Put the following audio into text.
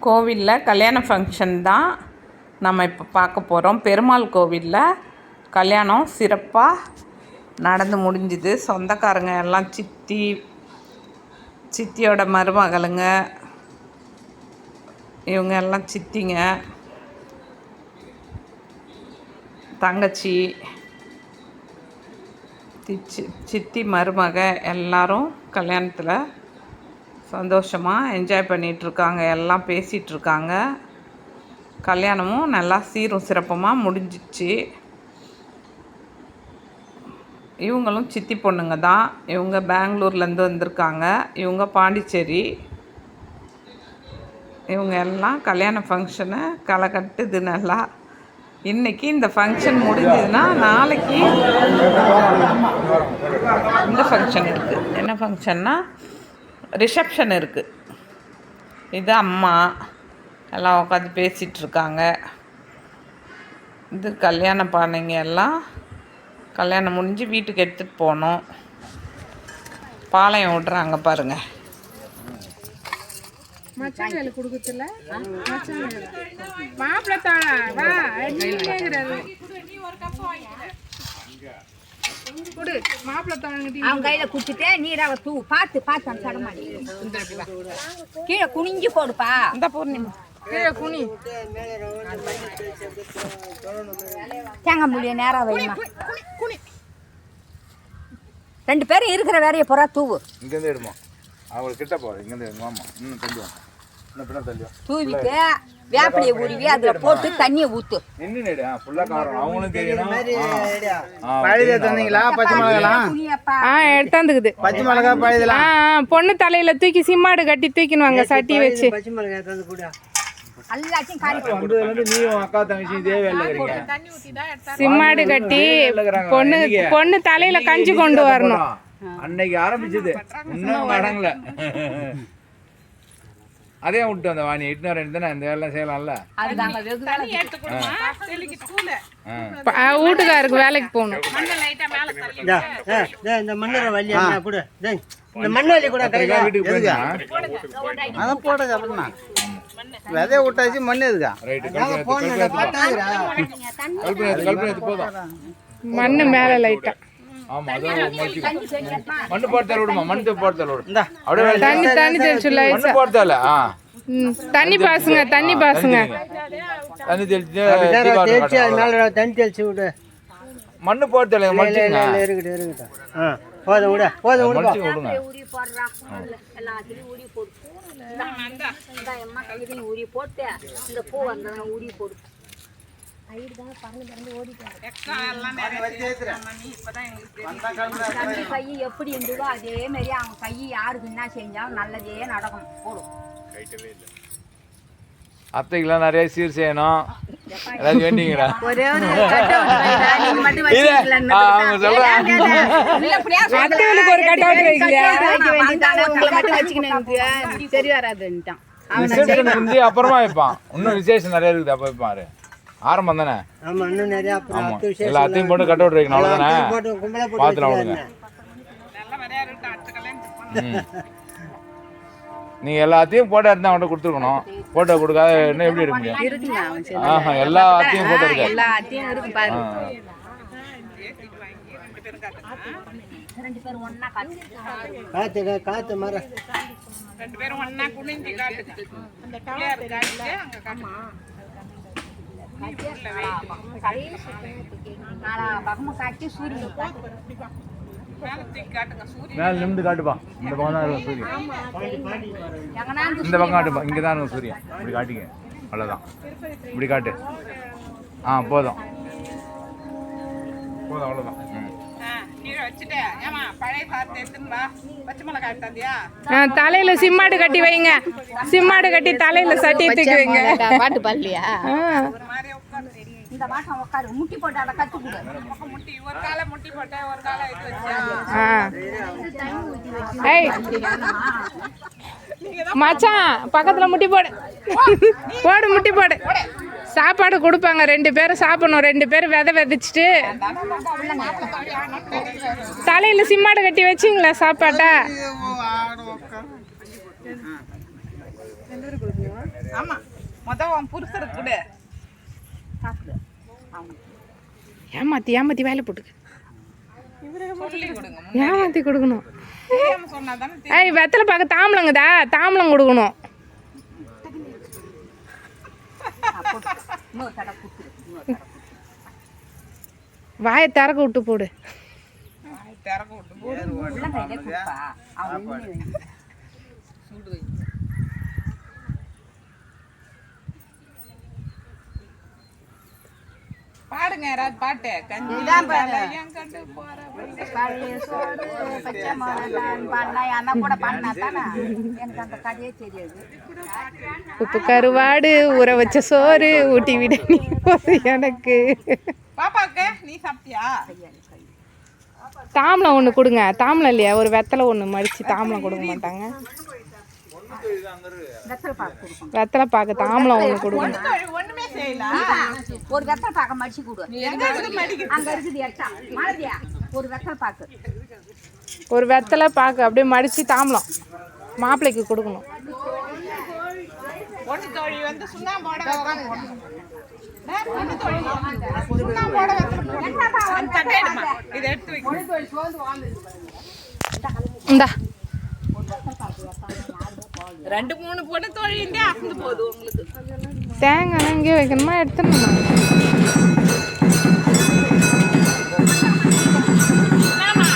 கோவிலில் கல்யாண ஃபங்க்ஷன் தான் நம்ம இப்போ பார்க்க போகிறோம். பெருமாள் கோவிலில் கல்யாணம் சிறப்பாக நடந்து முடிஞ்சுது. சொந்தக்காரங்க எல்லாம் சித்தியோட மருமகளுங்க இவங்க எல்லாம் சித்திங்க, தங்கச்சி, சித்தி மருமக எல்லாரும் கல்யாணத்தில் சந்தோஷமாக என்ஜாய் பண்ணிகிட்ருக்காங்க. எல்லாம் பேசிகிட்ருக்காங்க. கல்யாணமும் நல்லா சீரும் சிறப்பமாக முடிஞ்சிச்சு. இவங்களும் சித்தி பொண்ணுங்க தான். இவங்க பெங்களூர்லேருந்து வந்திருக்காங்க. இவங்க பாண்டிச்சேரி. இவங்க எல்லாம் கல்யாண ஃபங்க்ஷனை களை கட்டுது நல்லா. இன்றைக்கி இந்த ஃபங்க்ஷன் முடிஞ்சதுன்னா நாளைக்கு இந்த ஃபங்க்ஷன் இருக்குது. என்ன ஃபங்க்ஷன்னா ரிசப்ஷன் இருக்குது. இது அம்மா எல்லாம் உட்காந்து பேசிகிட்ருக்காங்க. இது கல்யாண பானைங்க எல்லாம் கல்யாணம் முடிஞ்சு வீட்டுக்கு எடுத்துகிட்டு போனோம். பாளையம் விட்றாங்க பாருங்கள். அவன் கையில குடிச்சிட்டு நீராவை தூ பார்த்து பார்த்து அந்த சடமாடி கீழே குனிஞ்சு போடுப்பா. இந்த பூர்ணிமா கீழே குனி தேங்க முடிய நேரம் வைமா. ரெண்டு பேரும் இருக்கிற வேறைய போறா தூவு. இங்கேருந்து எடுமா அவங்களுக்கு கிட்ட போகிறேன். இங்கேருந்து எடுமாமா. இன்னும் தள்ளுவோம். இன்னும் பின்ன தள்ளுவோம். தூவிட்டு வேப்பிலையை உருவி அதில் போட்டு தண்ணியை ஊற்று. நின்று ஃபுல்லாக காரம் அவங்களும் தெரியணும். பழுத தந்தீங்களா? பச்சை மிளகாலாம் எடுத்தாந்துக்குது. பச்சை மிளகா பழுதலாம் பொண்ணு தலையில தூக்கி சிம்மாடு கட்டி தூக்கினுவாங்க சட்டி வச்சு. பச்சை மிளகா தந்து கூட எல்லாத்தையும் காரி நீயும் அக்கா தங்கச்சி இதே வேலை இருக்கிறீங்க. சிம்மாடு கட்டி பொண்ணு தலையில கஞ்சி கொண்டு வரணும். அன்னைக்கு ஆரம்பிச்சது இன்னும் அடங்கல. அதே விட்டு அந்த வாணி இட்டு வரேன் இந்த வேலை செய்யலாம்ல. வீட்டுக்காருக்கு வேலைக்கு போகணும். இந்த மண்ணரை வள்ளியா கூட இந்த மண்ணவள்ளி கூட வீட்டுக்கு போயிருக்கா அதான் போட்டது அப்படின்னா விதைய விட்டாச்சு மண் இருக்கா மண்ணு மேல லைட்டா. ஆமா அதான் மண்ணு போட்டு விடுமா. மண்ணு போட்டு விடு. தண்ணி தெளிச்சு மண்ணு போட்டால தண்ணி பாசுங்க. தண்ணி பாசுங்க. தண்ணி தெளிச்சு மேல தண்ணி தெளிச்சு விடு. மண்ணு போட்டால மடிச்சுங்க. இருக்கட்டும் போதும் விட போதும் மடிச்சு விடுங்க. ஊறி போட்டு இந்த பூ வந்த ஊறி போடு. கை எப்படி இருந்ததோ அதே மாதிரி அவங்க கை யாருக்கு என்ன செஞ்சாலும் நல்லதே நடக்கும். போடும். அத்தைக்கெல்லாம் நிறைய சீர் செய்யணும். ஏதாவது வேண்டிங்கிறா சரி வராதுன்ட்டான். அப்புறமா வைப்பான். இன்னும் விசேஷம் நிறைய இருக்குது. அப்ப வைப்பாரு. ஆரம்பம் தானே. எல்லாத்தையும் போட்டு கட் அவுட் வைக்கணும். அவ்வளவுதானே. பாத்துலாம் விடுங்க. நீங்க எல்லாத்தையும் போட்டோ எடுத்து அவன்கிட்ட கொடுத்துருக்கணும். போட்டோ கொடுக்காத என்ன எப்படி எடுக்க முடியும்? எல்லாத்தையும் போட்டோ இருக்கு. காத்து மர ரெண்டு பேரும் ஒண்ணா குனிஞ்சு காட்டுங்க. அந்த கலர் காட்டுல அங்க காட்டுமா. மேல நிமிந்து காட்டுப்பா. இந்த பக்கம் தான் இருக்கும் சூரியன். இந்த பக்கம் காட்டுப்பா. இங்கே தான் இருக்கும் சூரியன். இப்படி காட்டிங்க. அவ்வளோதான். இப்படி காட்டு. போதும் போதும் அவ்வளோதான். தலையில சிம்மாடு கட்டி வைங்க. சிம்மாடு கட்டி தலையில சட்டி தூக்கி வைங்க. பாட்டு பாடலையா? இந்த வாட்டம் உட்காரு. முட்டி போட்டு அதை கத்து கொடு. முட்டி ஒரு காலை முட்டி போட்டு ஒரு காலை இது வச்சு. மச்சான் பக்கத்துல முட்டி போடு. போடு முட்டி போடு. சாப்பாடு கொடுப்பாங்க. 2 பேரும் சாப்பிடணும். 2 பேரும் விதை விதைச்சிட்டு தலையில சிம்மாடு கட்டி வச்சிங்களா சாப்பாட்டை? ஆமாம் மொதல் உன் புருஷருக்கு கொடு. ஏமாற்றி வேலை போட்டுக்கு. சொல்லி கொடுங்க. ஏமாற்றி கொடுக்கணும். தெரியாமல் சொன்னால் தானே ஏய் வெத்தலை பார்க்க தாம்பளங்கதா, தாம்பளம் கொடுக்கணும். வாயை திறக்க விட்டு போடு. திறக்க விட்டு போடு. சூடு வை. பாடுங்க யாராவது பாட்டு. கஞ்சி தலையம் கண்டு போற பழைய சோறு பச்சை மிளகாய் பண்ணா அண்ணா கூட பண்ணா தானே எனக்கு அந்த கதையே தெரியாது. உப்பு கருவாடு ஊற வச்ச சோறு ஊட்டி விட நீ போது எனக்கு. பாப்பாக்கு நீ சாப்பிட்டியா? தாம்பளம் ஒன்று கொடுங்க. தாம்பளம் இல்லையா, ஒரு வெத்தலை ஒன்று மடித்து தாம்பளம் கொடுக்க மாட்டாங்க. வெத்தலை பார்க்க தாம்பளம் ஒன்று கொடுக்கணும். ஒண்ணுமே செய்யல. ஒரு வெத்தலை பாக்க மடிச்சு கொடு. அங்க இருக்குது எட்டா மாதிரியா ஒரு வெத்தலை பாக்கு. ஒரு வெத்தலை பார்க்க அப்படியே மடித்து தாம்பளம் மாப்பிள்ளைக்கு கொடுக்கணும். ஒன்று தோழி வந்து சுண்ணாம்போட வெத்தலை போடணும். ஒன்று தோழி சுண்ணாம்போட வெத்தலை போடணும். இதை எடுத்து வைக்கணும். இந்தா 2-3 பொண்ணு தோழிந்தே அசந்து போகுது உங்களுக்கு. தேங்காய் இங்கே வைக்கணுமா எடுத்துடணுமா? என்னம்மா